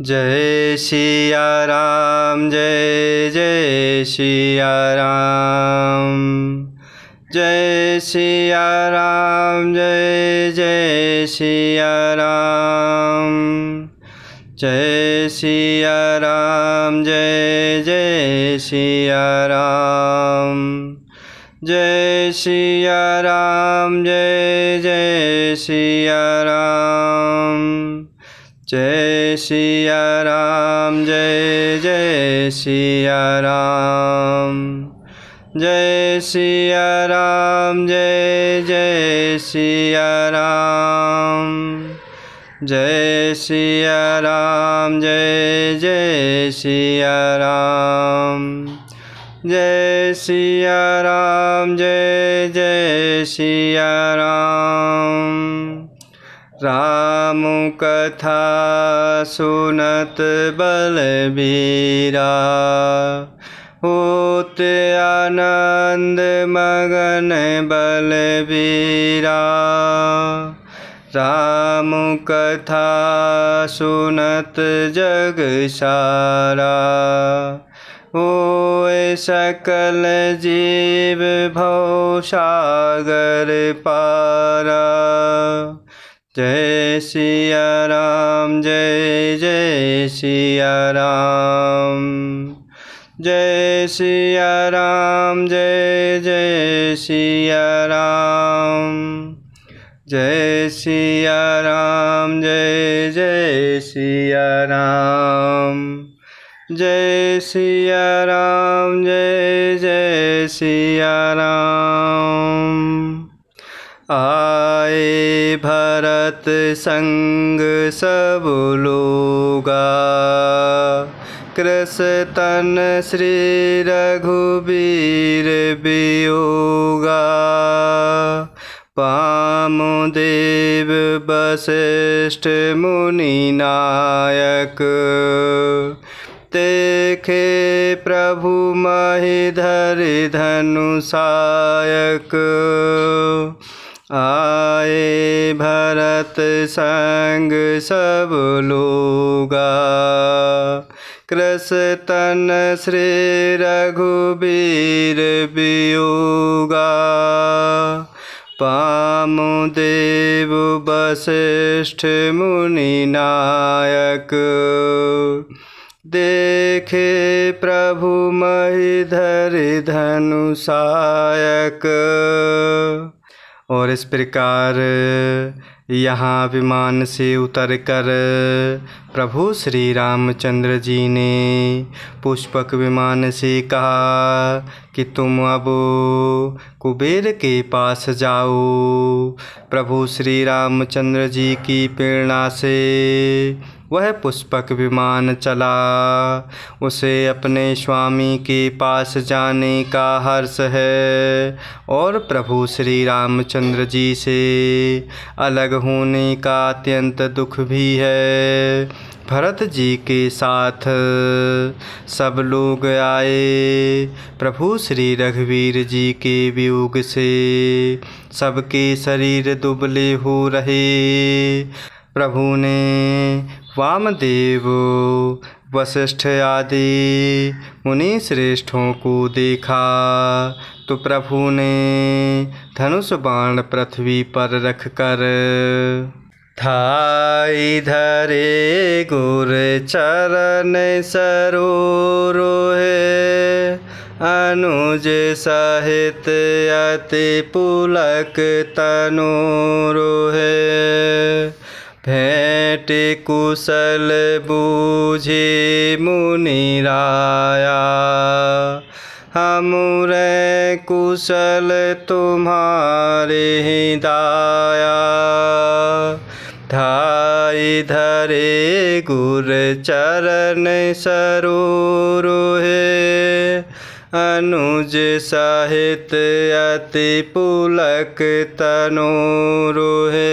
जय सिया राम, जय जय सिया राम। जय सिया राम, जय जय सिया राम। जय सिया राम, जय जय सिया राम। जय सिया राम, जय जय सिया राम। जय सिया राम, जय जय सिया राम। जय सिया राम, जय जय सिया राम। जय सिया राम, जय जय सिया राम। जय सिया राम, जय जय सिया राम। राम कथा सुनत बलबीरा, होत आनंद मगन बलबीरा। राम कथा सुनत जग सारा, होए सकल जीव भव सागर पारा। जय सिया राम, जय जय सिया राम। जय सिया राम, जय जय सिया राम। जय सिया राम, जय जय सिया राम। जय सिया राम, जय जय सिया राम। आए भरत संग सब लोगा, कृस तन श्री रघुबीर वियोगा। वामदेव वशिष्ठ मुनि नायक, देखे प्रभु महीधर धनु सायक। आए भरत संग सब लोगा, कृस तन श्री रघुबीर वियोगा। वामदेव वशिष्ठ मुनि नायक, देखे प्रभु महीधर धनु सायक। और इस प्रकार यहाँ विमान से उतरकर प्रभु श्री रामचंद्र जी ने पुष्पक विमान से कहा कि तुम अब कुबेर के पास जाओ। प्रभु श्री रामचंद्र जी की प्रेरणा से वह पुष्पक विमान चला। उसे अपने स्वामी के पास जाने का हर्ष है और प्रभु श्री रामचंद्र जी से अलग होने का अत्यंत दुख भी है। भरत जी के साथ सब लोग आए। प्रभु श्री रघुवीर जी के वियोग से सबके शरीर दुबले हो रहे। प्रभु ने वामदेव वशिष्ठ आदि मुनि श्रेष्ठों को देखा तो प्रभु ने धनुष बाण पृथ्वी पर रखकर थाई धरे गुर चरण सरोरोहे। अनुज सहित अति पुलक तनु रोहे। भेंट कुशल बूझे मुनि राया, हमरे कुशल तुम्हारे ही दाया। धाई धरे गुर चरण सरोरोहे। अनुज सहित अति पुलक तनु रोहे।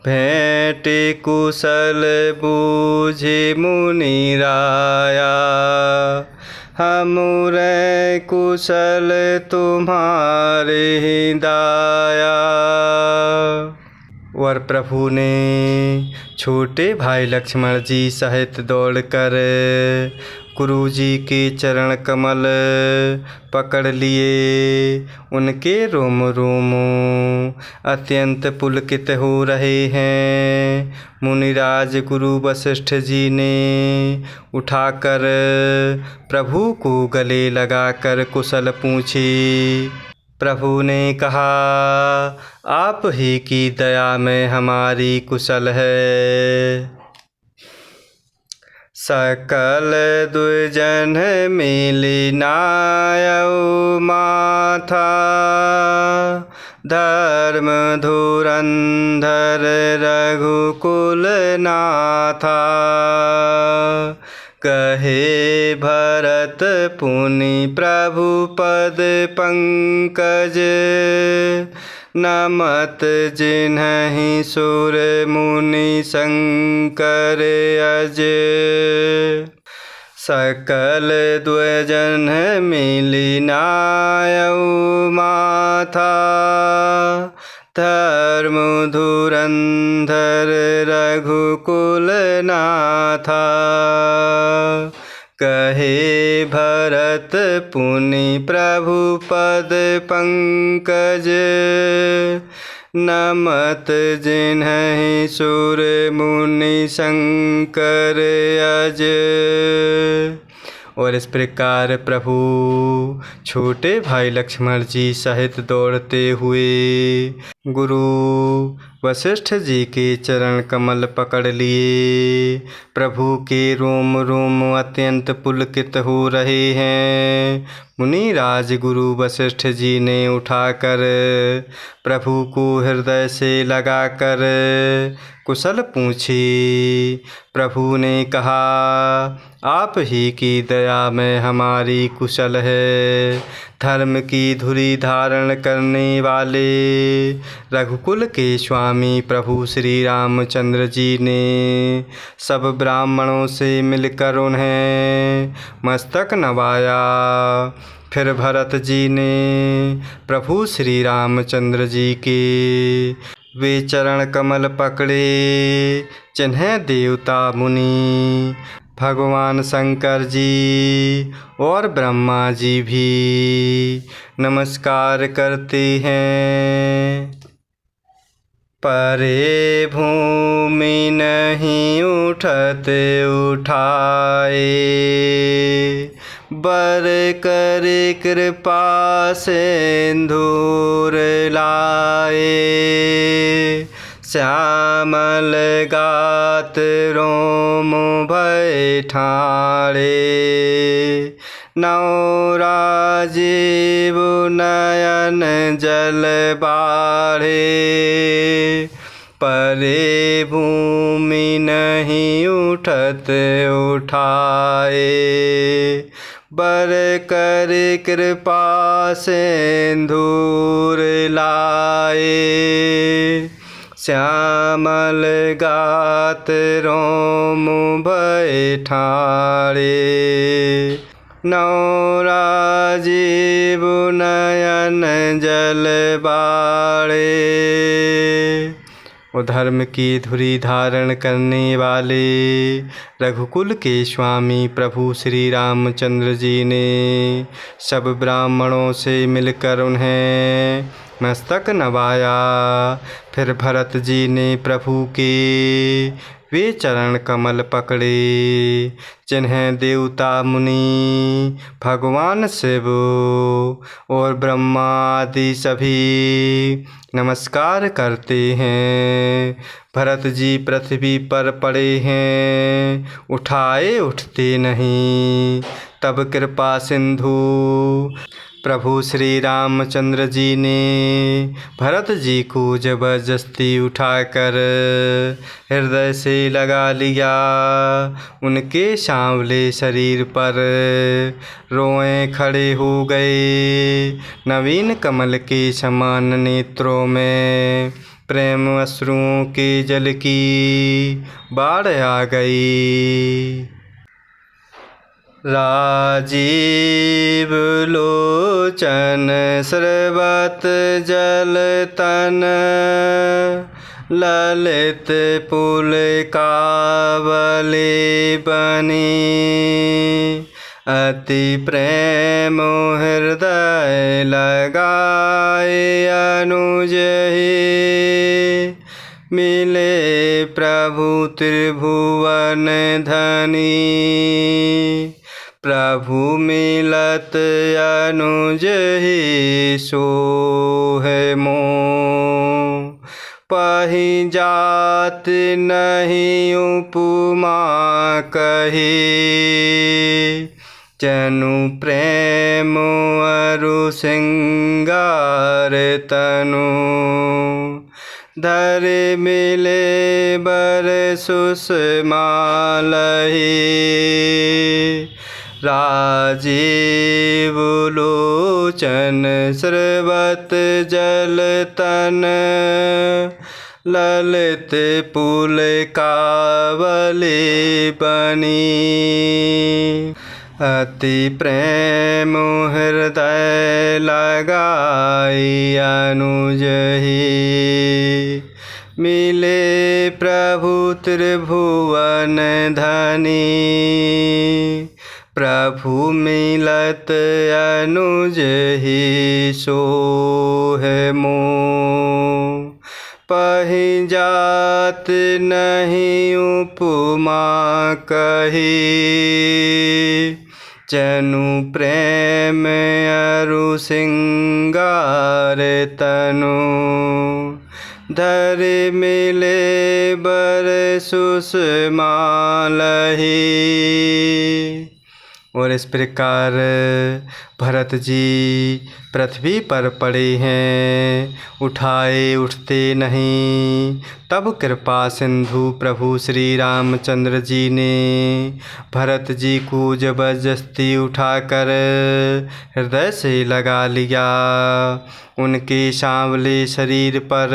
भेंट कुशल बूझे मुनि राया, हमरे कुशल तुम्हारे ही दाया। और प्रभु ने छोटे भाई लक्ष्मण जी सहित दौड़कर गुरु जी के चरण कमल पकड़ लिए। उनके रोम रोम अत्यंत पुलकित हो रहे हैं। मुनिराज गुरु वशिष्ठ जी ने उठाकर प्रभु को गले लगाकर कुशल पूछी। प्रभु ने कहा, आप ही की दया में हमारी कुशल है। सकल दुर्जन मिली नायउ माथा, धर्म धुरंधर रघुकुल नाथा। कहे भरत पुनि प्रभु पद पंकज, नमत जिन्हि सुर मुनि शंकर अज। सकल द्वजन मिली नायउ माथा, धर्म धुरंधर रघुकुल नाथा। कहे भरत पुनि प्रभु पद पंकज, नमत जिन्हि सुर मुनि शंकर अज। और इस प्रकार प्रभु छोटे भाई लक्ष्मण जी सहित दौड़ते हुए गुरु वशिष्ठ जी के चरण कमल पकड़ लिए। प्रभु के रोम रोम अत्यंत पुलकित हो रहे हैं। मुनिराज गुरु वशिष्ठ जी ने उठाकर प्रभु को हृदय से लगाकर कुशल पूछी। प्रभु ने कहा, आप ही की दया में हमारी कुशल है। धर्म की धुरी धारण करने वाले रघुकुल के स्वामी प्रभु श्री रामचंद्र जी ने सब ब्राह्मणों से मिलकर उन्हें मस्तक नवाया। फिर भरत जी ने प्रभु श्री रामचंद्र जी के वे चरण कमल पकड़े जिन्हें देवता मुनि भगवान शंकर जी और ब्रह्मा जी भी नमस्कार करते हैं। परे भूमि नहीं उठत उठाए, बर कर कृपा सिंदूर लाए। श्यामल गात रोम भय ठाड़े, नौ राजीव नयन जल बाढ़े। परे भूमि नहीं उठत उठाए, बर कर कृपा सिंदूर लाए। श्यामल गात रोम भय ठाड़े, नौ राजीव नयन जल बाड़े। और धर्म की धुरी धारण करने वाले रघुकुल के स्वामी प्रभु श्री रामचंद्र जी ने सब ब्राह्मणों से मिलकर उन्हें मस्तक नवाया। फिर भरत जी ने प्रभु के वे चरण कमल पकड़े जिन्हें देवता मुनि भगवान शिव और ब्रह्मा आदि सभी नमस्कार करते हैं। भरत जी पृथ्वी पर पड़े हैं, उठाए उठते नहीं। तब कृपा सिंधु प्रभु श्री रामचंद्र जी ने भरत जी को जबरदस्ती उठाकर हृदय से लगा लिया। उनके सांवले शरीर पर रोएं खड़े हो गए। नवीन कमल के समान नेत्रों में प्रेम अश्रुओं के जल की बाढ़ आ गई। राजीव लोचन स्रवत जल तन, ललित पुल कावले बनी। अति प्रेम हृदय लगाए अनुज ही। मिले प्रभु त्रिभुवन धनी। प्रभु मिलत अनुज ही सोहे मोह। पही जात नहीं उपमा कही। जनु प्रेम अरु सिंगार तनु। धर मिले बर सुषमा लही। राजीव लोचन स्रवत जल तन। ललित पुल कावले बनी। अति प्रेम हृदय लगाई अनुज ही। मिले प्रभु त्रिभुवन धनी। प्रभु मिलत अनुज ही सोहे मोह। पही जात नहीं उपमा कही। जनु प्रेम अरु सिंगार तनु। धर मिले बर सुषमा लही। और इस प्रकार भरत जी पृथ्वी पर पड़े हैं, उठाए उठते नहीं। तब कृपा सिंधु प्रभु श्री रामचंद्र जी ने भरत जी को जबरदस्ती उठाकर हृदय से लगा लिया। उनके सांवले शरीर पर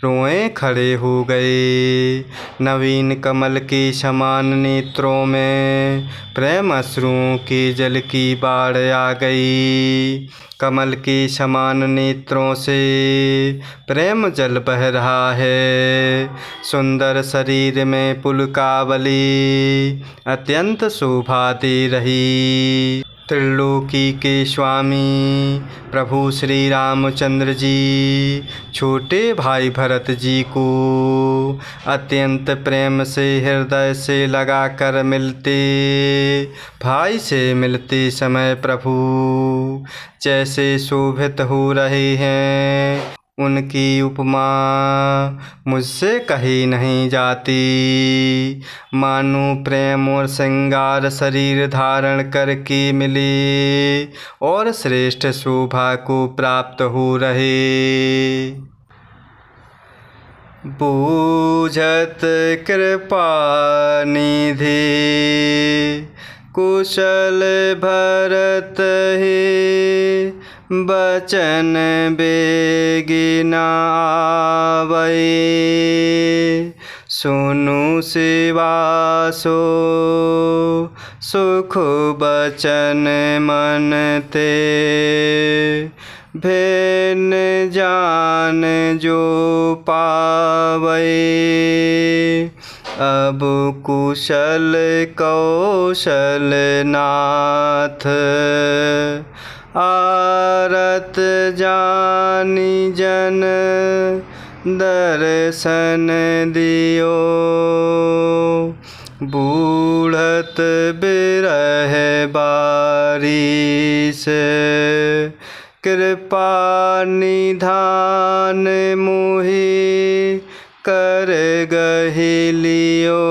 रोएं खड़े हो गए। नवीन कमल के समान नेत्रों में प्रेम अश्रुओं के जल की बाढ़ आ गई। कमल के समान नेत्रों से प्रेम जल बह रहा है। सुंदर शरीर में पुलकावली अत्यंत शोभा दे रही। त्रिलोकी के स्वामी प्रभु श्री रामचंद्र जी छोटे भाई भरत जी को अत्यंत प्रेम से हृदय से लगाकर मिलते। भाई से मिलते समय प्रभु जैसे शोभित हो रहे हैं, उनकी उपमा मुझसे कही नहीं जाती। मानो प्रेम और श्रृंगार शरीर धारण करके मिले और श्रेष्ठ शोभा को प्राप्त हो रहे। बूझत कृपा निधि कुशल भरत हे। बचन बेगिना आवै। सुनु शिवासो सुख बचन मन ते। भेन जान जो पावै। अब कुशल कौशल नाथ। आरत जानी जन दर्शन दियो। बूढ़त बिरह बारिश। कृपा निधान मोहि कर गहिलियो।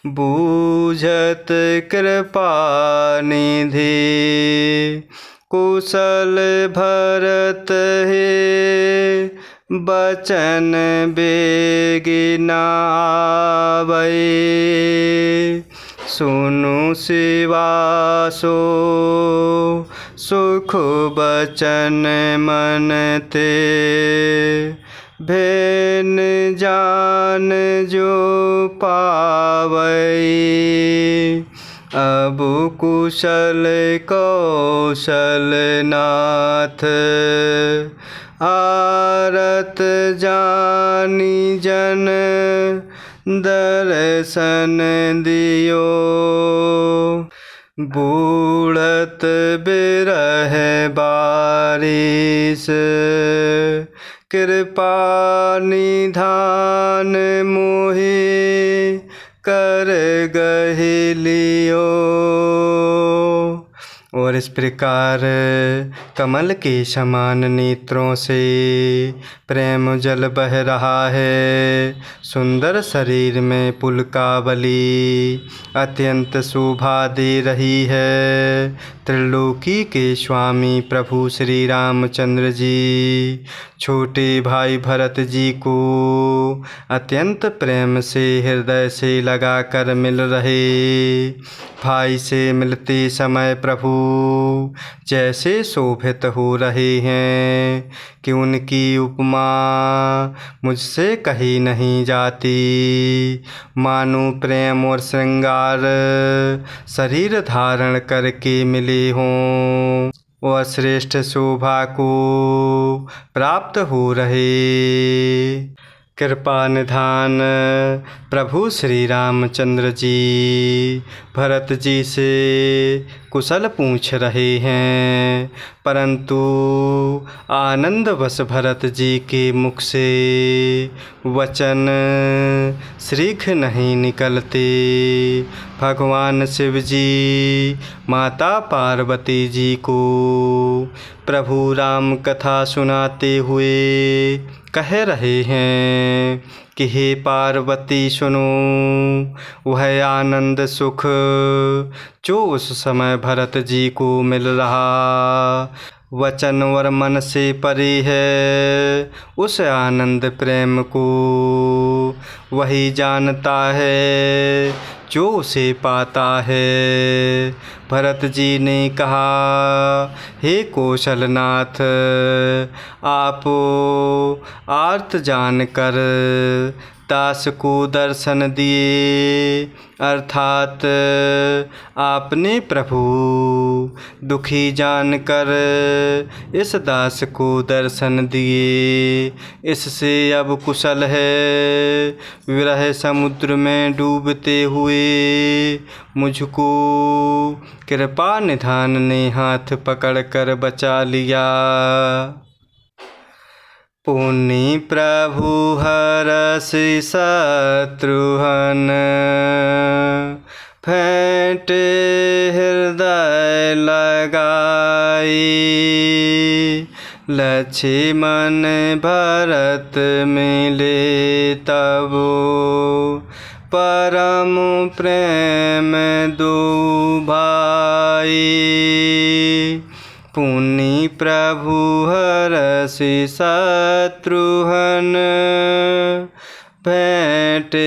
बूझत कृपा निधि कुशल भरत हे। बचन बेगिना आवै। सुनु शिवासो सुख बचन मन ते। भेन जान जो पावै। अब कुशल कौशल नाथ। आरत जानी जन दर्शन दियो। बूढ़त बिरह बारिश कृपा निधान मोहि कर गहिलियो। और इस प्रकार कमल के समान नेत्रों से प्रेम जल बह रहा है। सुंदर शरीर में पुलकावली अत्यंत शोभा दे रही है। त्रिलोकी के स्वामी प्रभु श्री रामचंद्र जी छोटे भाई भरत जी को अत्यंत प्रेम से हृदय से लगाकर मिल रहे। भाई से मिलते समय प्रभु जैसे शोभित हो रहे हैं कि उनकी उपमा मुझसे कही नहीं जाती। मानो प्रेम और श्रृंगार शरीर धारण करके मिले हों और श्रेष्ठ शोभा को प्राप्त हो रहे। कृपा निधान प्रभु श्री रामचंद्र जी भरत जी से कुशल पूछ रहे हैं, परंतु आनंदवश भरत जी के मुख से वचन शीघ्र नहीं निकलते। भगवान शिव जी माता पार्वती जी को प्रभु राम कथा सुनाते हुए कह रहे हैं कि हे पार्वती सुनो, वह आनंद सुख जो उस समय भरत जी को मिल रहा वचन और मन से परे है, उस आनंद प्रेम को वही जानता है जो उसे पाता है। भरत जी ने कहा, हे कौशलनाथ, आप आर्त जानकर दास को दर्शन दिए, अर्थात आपने प्रभु दुखी जानकर इस दास को दर्शन दिए। इससे अब कुशल है विरह समुद्र में डूबते हुए मुझको कृपा निधान ने हाथ पकड़कर बचा लिया। पुनि प्रभु हरषि शत्रुघ्न फेंटे हृदय लगाई। लक्ष्मण भरत मिले तब परम प्रेम दो भाई। पुनि प्रभु हरषि शत्रुघ्न भेंटे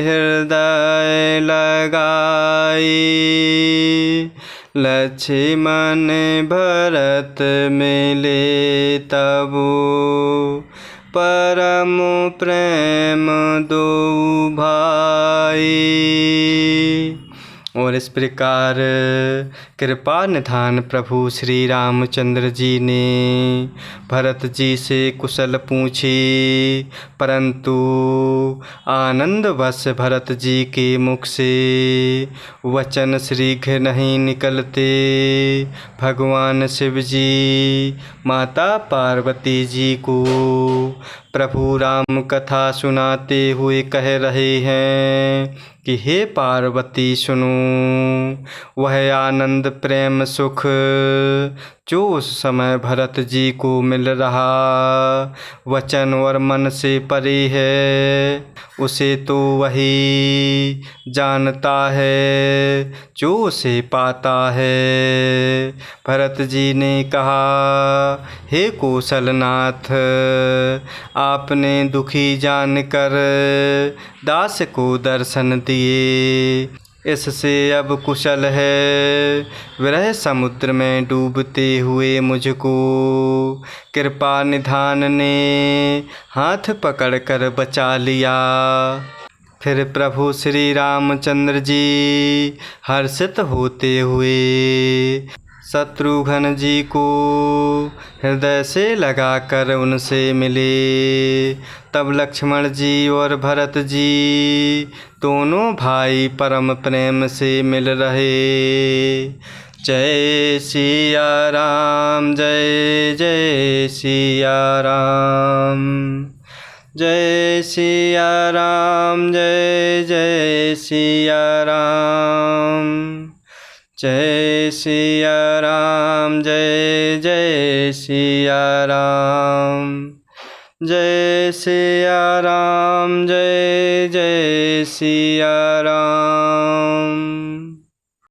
हृदय लगाई। लक्ष्मण भरत मिले तब परम प्रेम दो भाई। और इस प्रकार कृपा निधान प्रभु श्री रामचंद्र जी ने भरत जी से कुशल पूछी, परंतु आनंदवश भरत जी के मुख से वचन शीघ्र नहीं निकलते। भगवान शिव जी माता पार्वती जी को प्रभु राम कथा सुनाते हुए कह रहे हैं कि हे पार्वती सुनो, वह आनंद प्रेम सुख जो उस समय भरत जी को मिल रहा वचन और मन से परे है, उसे तो वही जानता है जो उसे पाता है। भरत जी ने कहा, हे कौशलनाथ, आपने दुखी जानकर दास को दर्शन दिए, इससे अब कुशल है विरह समुद्र में डूबते हुए मुझको कृपा निधान ने हाथ पकड़कर बचा लिया। फिर प्रभु श्री रामचंद्र जी हर्षित होते हुए शत्रुघ्न जी को हृदय से लगाकर उनसे मिले। तब लक्ष्मण जी और भरत जी दोनों भाई परम प्रेम से मिल रहे। जय सिया राम, जय जय सिया राम, जय सिया राम, जय जय सिया राम, जय सिया राम, जय जय सिया राम, जय सिया राम।